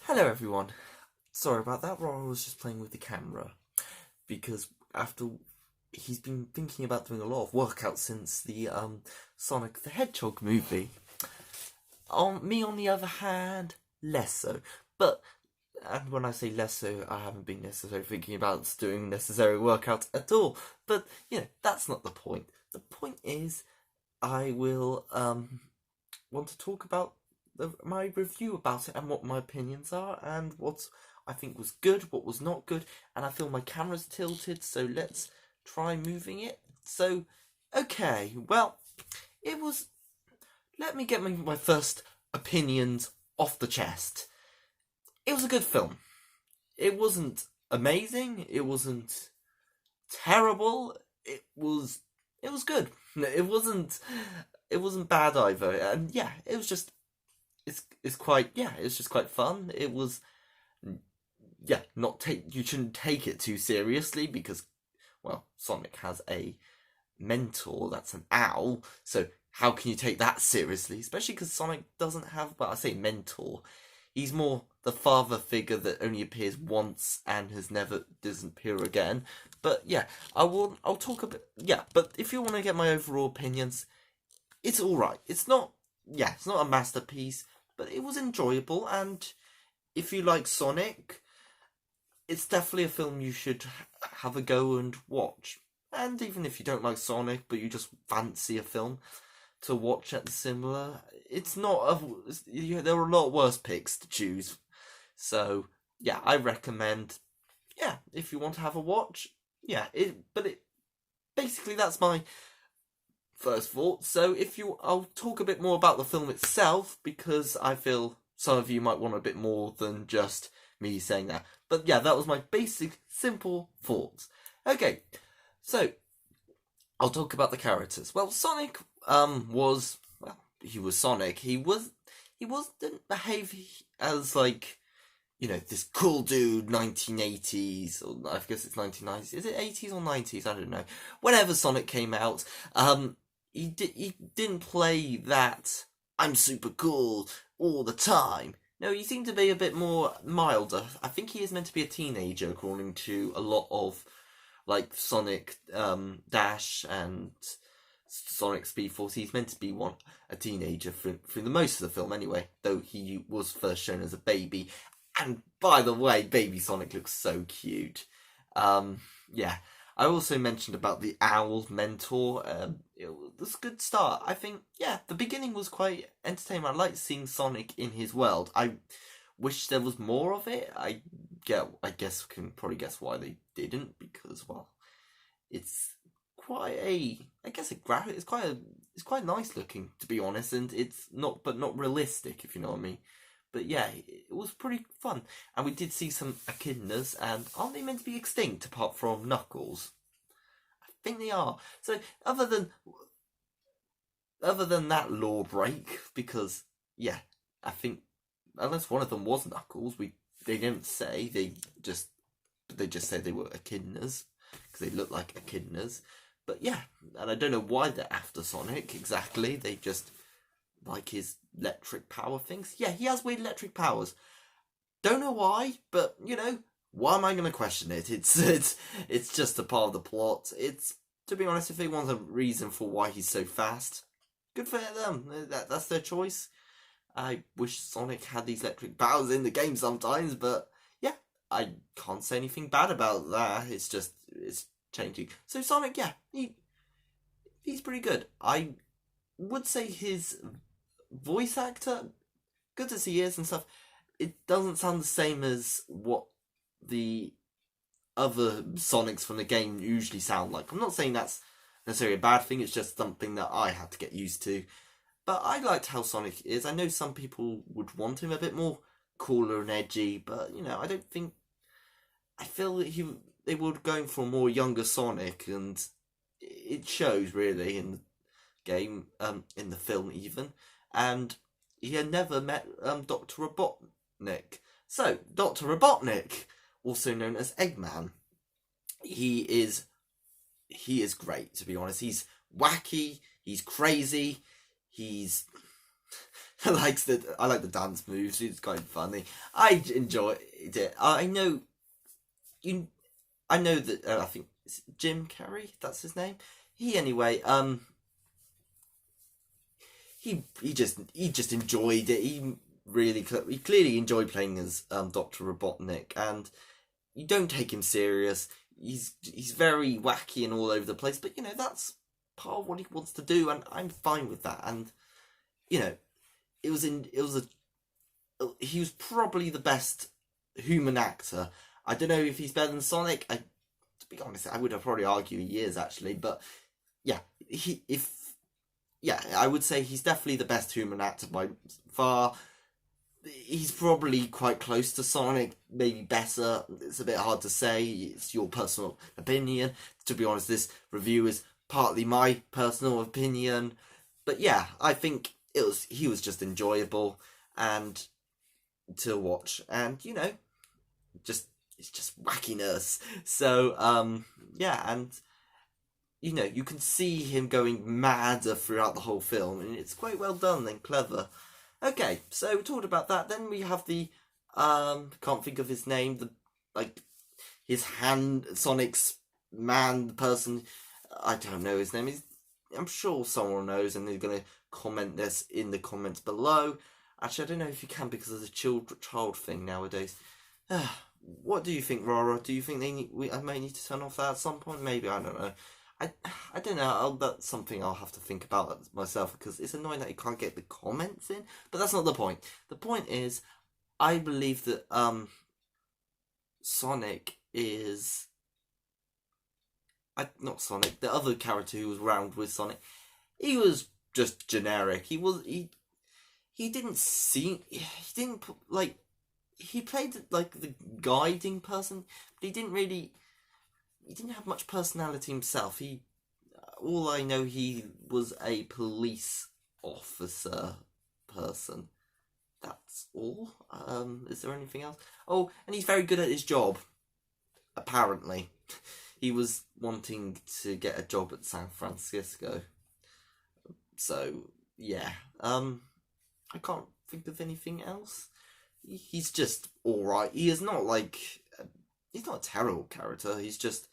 Hello everyone. Sorry about that, Rara was just playing with the camera. Because after he's been thinking about doing a lot of workouts since the Sonic the Hedgehog movie. Me on the other hand, less so. But and when I say less so, I haven't been necessarily thinking about doing necessary workouts at all. But that's not the point. The point is I will want to talk about my review about it and what my opinions are and what I think was good, what was not good, and I feel my camera's tilted, so let's try moving it. So, okay, well, it was. Let me get my first opinions off the chest. It was a good film. It wasn't amazing. It wasn't terrible. It was good. It wasn't bad either. And yeah, it was just it was just quite fun. It was not take you shouldn't take it too seriously because well, Sonic has a mentor that's an owl, so how can you take that seriously? Especially because Sonic doesn't have, well, I say mentor. He's more the father figure that only appears once and doesn't appear again. But yeah, I'll talk a bit. Yeah, but if you want to get my overall opinions, it's all right. It's not a masterpiece, but it was enjoyable. And if you like Sonic, it's definitely a film you should have a go and watch. And even if you don't like Sonic, but you just fancy a film to watch at the cinema, it's not there are a lot worse picks to choose. So yeah, I recommend. Yeah, if you want to have a watch, basically that's my first thought. So I'll talk a bit more about the film itself because I feel some of you might want a bit more than just me saying that. But yeah, that was my basic, simple thoughts. Okay, so I'll talk about the characters. Well, Sonic he was Sonic. He didn't behave as like this cool dude 1980s, or I guess it's 1990s. Is it 80s or 90s? I don't know. Whenever Sonic came out, he didn't play that I'm super cool all the time. No, he seemed to be a bit more milder. I think he is meant to be a teenager, according to a lot of like Sonic Dash and Sonic Speed Force. He's meant to be a teenager through the most of the film anyway, though he was first shown as a baby. And by the way, baby Sonic looks so cute. Yeah. I also mentioned about the owl mentor. It was a good start. I think, yeah, the beginning was quite entertaining. I liked seeing Sonic in his world. I wish there was more of it. I can probably guess why they didn't, because, well, it's quite it's quite nice looking, to be honest, and it's not realistic, if you know what I mean. But yeah, it was pretty fun. And we did see some echidnas, and aren't they meant to be extinct apart from Knuckles? I think they are. So other than that law break, because yeah, I think unless one of them was Knuckles, they didn't say, they just said they were echidnas because they look like echidnas. But yeah, and I don't know why they're after Sonic exactly. They just like his electric power things. Yeah, he has weird electric powers. Don't know why, but why am I going to question it? It's just a part of the plot. It's, to be honest, if they want a reason for why he's so fast, good for them. That's their choice. I wish Sonic had these electric powers in the game sometimes, but yeah, I can't say anything bad about that. It's changing. So Sonic, yeah, he's pretty good. I would say his voice actor, good as he is and stuff, it doesn't sound the same as what the other Sonics from the game usually sound like. I'm not saying that's necessarily a bad thing, it's just something that I had to get used to. But I liked how Sonic is. I know some people would want him a bit more cooler and edgy, but I don't think, I feel that they were going for a more younger Sonic, and it shows really in the game, in the film even. And he had never met Dr. Robotnik. So, Dr. Robotnik, also known as Eggman, he is great, to be honest. He's wacky, he's crazy, he's I like the dance moves. It's quite funny. I enjoyed it. I know that I think it's Jim Carrey. That's his name. He anyway. He just enjoyed it. He clearly enjoyed playing as Dr. Robotnik, and you don't take him serious. He's very wacky and all over the place, but that's part of what he wants to do, and I'm fine with that. And he was probably the best human actor. I don't know if he's better than Sonic. To be honest, I would have probably argue he is actually, but yeah, I would say he's definitely the best human actor by far. He's probably quite close to Sonic, maybe better. It's a bit hard to say. It's your personal opinion. To be honest, this review is partly my personal opinion. But yeah, I think he was just enjoyable and to watch. And it's just wackiness. So yeah, and you can see him going madder throughout the whole film, and it's quite well done and clever. Okay, so we talked about that. Then we have the can't think of his name. His hand, Sonic's man, the person. I don't know his name. I'm sure someone knows, and they're gonna comment this in the comments below. Actually, I don't know if you can because of the child thing nowadays. What do you think, Rara? Do you think I may need to turn off that at some point? Maybe, I don't know. I don't know. That's something I'll have to think about myself because it's annoying that you can't get the comments in. But that's not the point. The point is, I believe that Sonic is not Sonic. The other character who was round with Sonic, he was just generic. He didn't seem. He didn't he played like the guiding person, but he didn't have much personality himself. All I know, he was a police officer person. That's all. Is there anything else? Oh, and he's very good at his job. Apparently, he was wanting to get a job at San Francisco. So yeah, I can't think of anything else. He's just all right. He's not a terrible character. He's just,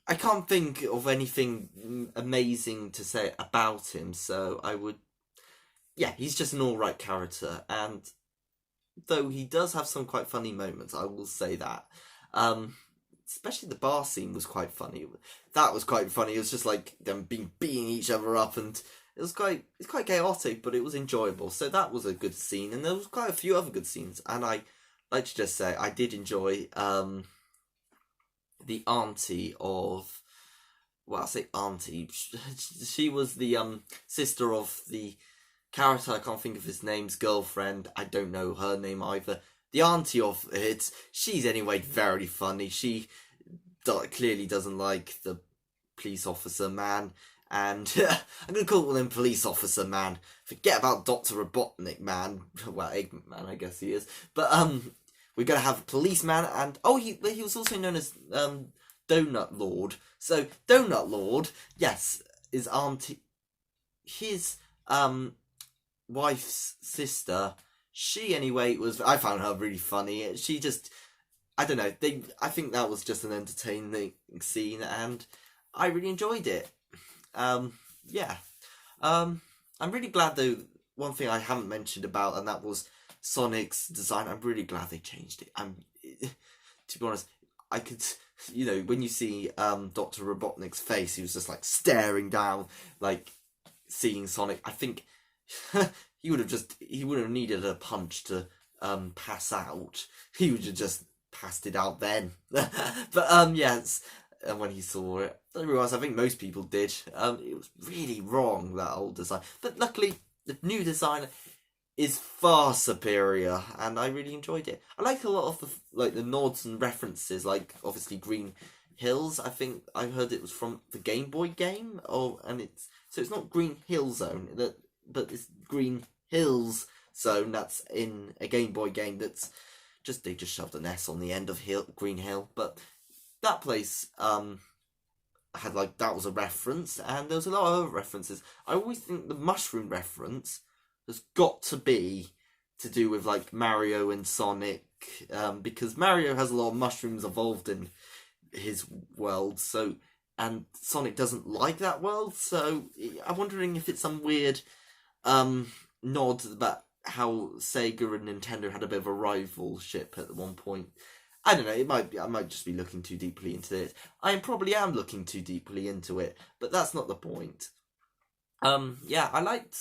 I can't think of anything amazing to say about him. So he's just an all right character. And though he does have some quite funny moments, I will say that. Especially the bar scene was quite funny. That was quite funny. It was just like them beating each other up, and it's quite chaotic, but it was enjoyable. So that was a good scene, and there was quite a few other good scenes. And I like to just say I did enjoy the auntie of, well, I say auntie. She was the sister of the character. I can't think of his name's girlfriend. I don't know her name either. The auntie of it. She's anyway very funny. She clearly doesn't like the police officer man. And I'm going to call him Police Officer Man. Forget about Dr. Robotnik Man. Well, Eggman Man, I guess he is. But we're going to have Policeman, and he was also known as Donut Lord. So Donut Lord, yes, is auntie. His wife's sister. She anyway I found her really funny. She just, I don't know. I think that was just an entertaining scene, and I really enjoyed it. I'm really glad though. One thing I haven't mentioned about, and that was Sonic's design. I'm really glad they changed it. To be honest, I could, when you see Dr. Robotnik's face, he was just like staring down, like seeing Sonic. I think he would have needed a punch to pass out. He would have just passed it out then. But yes. And when he saw it, I realised I think most people did. It was really wrong, that old design. But luckily, the new design is far superior, and I really enjoyed it. I like a lot of the nods and references, like obviously Green Hills. I think I heard it was from the Game Boy game, it's not Green Hill Zone, but it's Green Hills Zone. That's in a Game Boy game. They just shoved an S on the end of Green Hill, but that place had that was a reference, and there was a lot of other references. I always think the mushroom reference has got to be to do with like Mario and Sonic, because Mario has a lot of mushrooms evolved in his world, so and Sonic doesn't like that world, so I'm wondering if it's some weird nod about how Sega and Nintendo had a bit of a rivalship at one point. I don't know. I might just be looking too deeply into it. I probably am looking too deeply into it, but that's not the point. Yeah, I like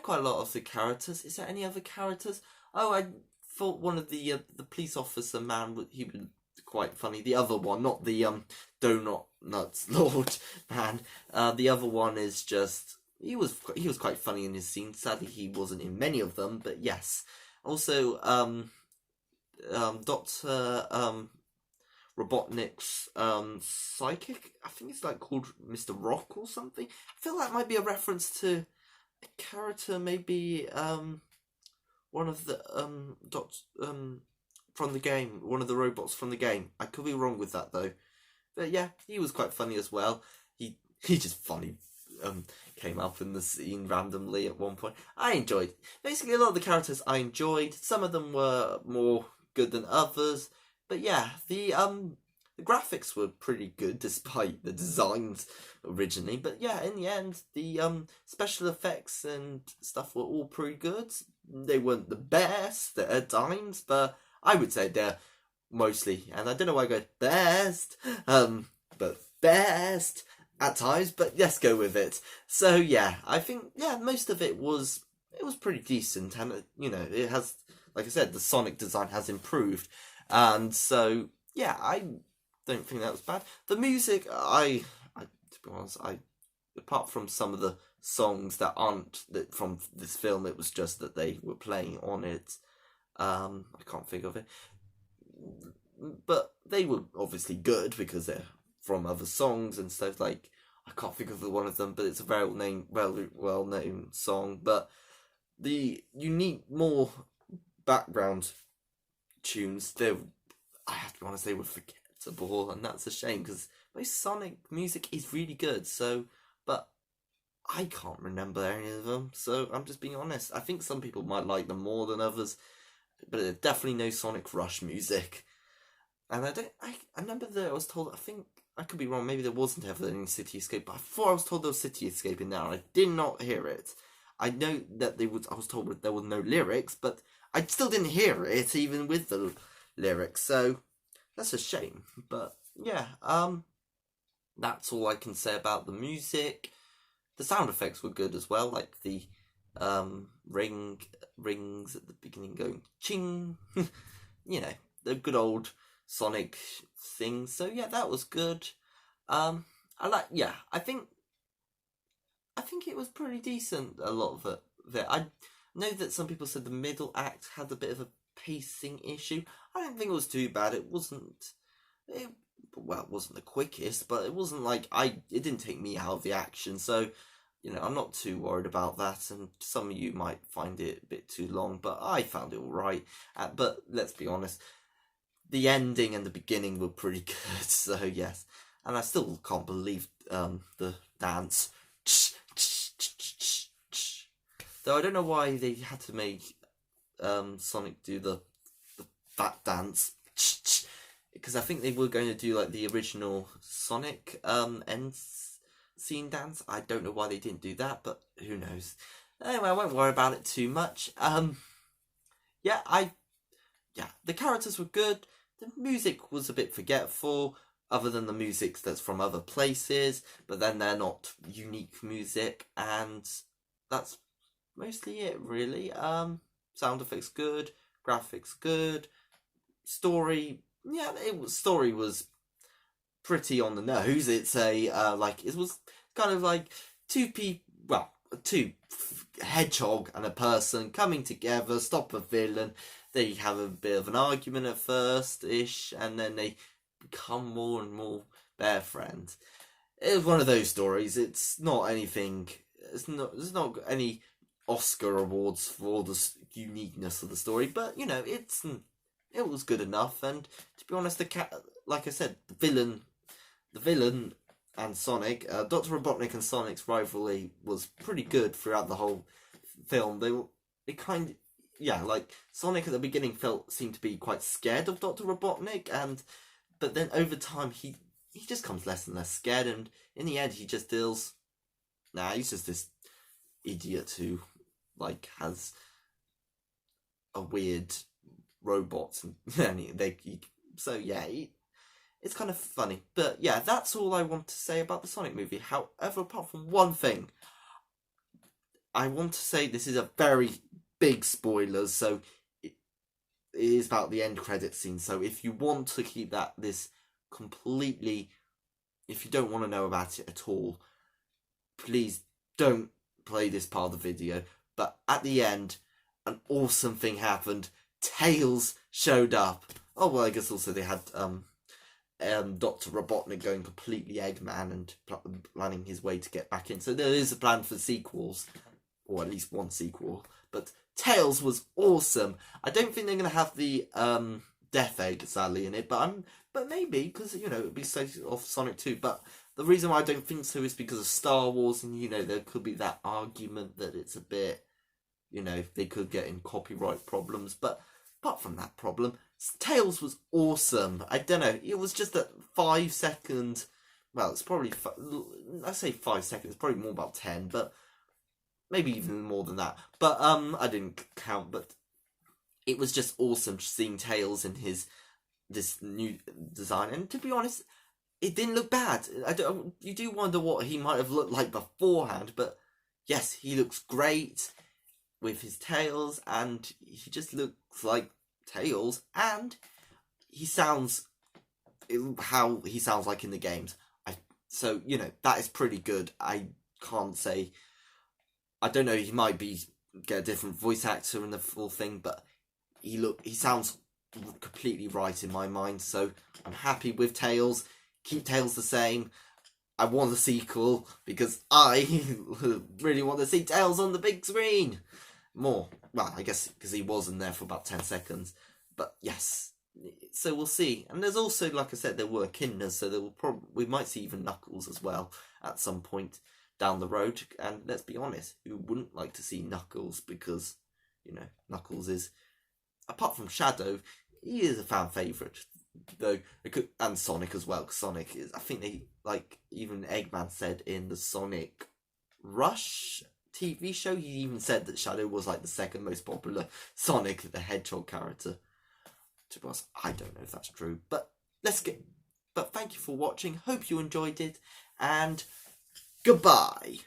quite a lot of the characters. Is there any other characters? Oh, I thought one of the police officer man, he was quite funny. The other one, not the donut nuts lord man. The other one is just he was quite funny in his scenes. Sadly, he wasn't in many of them, but yes. Also, Doctor Robotnik's psychic. I think it's like called Mr. Rock or something. I feel that might be a reference to a character, maybe one of the from the game, one of the robots from the game. I could be wrong with that though, but yeah, he was quite funny as well. He just funny came up in the scene randomly at one point. I enjoyed basically a lot of the characters. I enjoyed. Some of them were more good than others, but yeah, the graphics were pretty good despite the designs originally. But yeah, in the end, the special effects and stuff were all pretty good. They weren't the best at times, but I would say they're mostly, and I don't know why I go best, but best at times, but let's go with it. So yeah, I think most of it was pretty decent, and it has, like I said, the Sonic design has improved, and so yeah, I don't think that was bad. The music, I to be honest, apart from some of the songs that aren't from this film, it was just that they were playing on it. I can't think of it, but they were obviously good because they're from other songs and stuff. Like I can't think of one of them, but it's a very well known song. But you need more background tunes. I have to be honest, they were forgettable, and that's a shame because most Sonic music is really good. So, but I can't remember any of them. So I'm just being honest. I think some people might like them more than others, but there's definitely no Sonic Rush music. And I remember that I was told, I think, I could be wrong, maybe there wasn't ever any City Escape, but I thought I was told there was City Escape in there, and I did not hear it. I know that I was told that there were no lyrics, but I still didn't hear it, even with the lyrics, so that's a shame. But yeah, that's all I can say about the music. The sound effects were good as well, like the rings at the beginning going ching, the good old Sonic things. So yeah, that was good. I think it was pretty decent, a lot of it. I know that some people said the middle act had a bit of a pacing issue. I don't think it was too bad. It wasn't the quickest, but it wasn't like it didn't take me out of the action, so I'm not too worried about that, and some of you might find it a bit too long, but I found it alright. But let's be honest, the ending and the beginning were pretty good, so yes. And I still can't believe the dance. Though I don't know why they had to make Sonic do that dance. Because I think they were going to do like the original Sonic end scene dance. I don't know why they didn't do that, but who knows. Anyway, I won't worry about it too much. The characters were good. The music was a bit forgetful, other than the music that's from other places, but then they're not unique music, and that's mostly it, really. Sound effects good, graphics good, story, story was pretty on the nose. It's it was kind of like two hedgehog and a person coming together, stop a villain. They have a bit of an argument at first-ish, and then they become more and more their friends. It's one of those stories. It's not anything. There's not any Oscar awards for the uniqueness of the story, but it was good enough. And to be honest, like I said, the villain and Sonic. Dr. Robotnik and Sonic's rivalry was pretty good throughout the whole film. Like Sonic at the beginning seemed to be quite scared of Dr. Robotnik, but then over time he just comes less and less scared, and in the end he just deals. Nah, he's just this idiot who like has a weird robot, and it's kind of funny. But yeah, that's all I want to say about the Sonic movie. However, apart from one thing, I want to say this is a very big spoiler, so it is about the end credit scene. So if you want to keep this completely, if you don't want to know about it at all, please don't play this part of the video. But at the end, an awesome thing happened. Tails showed up. Oh well, I guess also they had Dr. Robotnik going completely Eggman and planning his way to get back in. So there is a plan for sequels, or at least one sequel. But Tails was awesome. I don't think they're going to have the Death Egg, sadly, in it, but maybe, because, it would be so off Sonic 2. But the reason why I don't think so is because of Star Wars, and, there could be that argument that it's a bit, they could get in copyright problems. But apart from that problem, Tails was awesome. I don't know, it was just a 5 second, well, it's probably, I say 5 seconds, it's probably more about 10, but maybe even more than that. But I didn't count, but it was just awesome seeing Tails in this new design. And to be honest, it didn't look bad. You do wonder what he might have looked like beforehand, but yes, he looks great with his Tails, and he just looks like Tails, and he sounds how he sounds like in the games. So that is pretty good. I can't say. I don't know. He might get a different voice actor in the full thing, but he sounds completely right in my mind. So I'm happy with Tails. Keep Tails the same. I want a sequel because I really want to see Tails on the big screen more. Well, I guess because he was in there for about 10 seconds. But yes, so we'll see. And there's also, like I said, there were Kinders, so we might see even Knuckles as well at some point down the road. And let's be honest, who wouldn't like to see Knuckles? Because Knuckles is, apart from Shadow, he is a fan favourite, though. And Sonic as well, because Sonic is, I think even Eggman said in the Sonic Rush TV show, he even said that Shadow was like the second most popular Sonic the Hedgehog character. To be honest, I don't know if that's true, but thank you for watching. Hope you enjoyed it, and goodbye.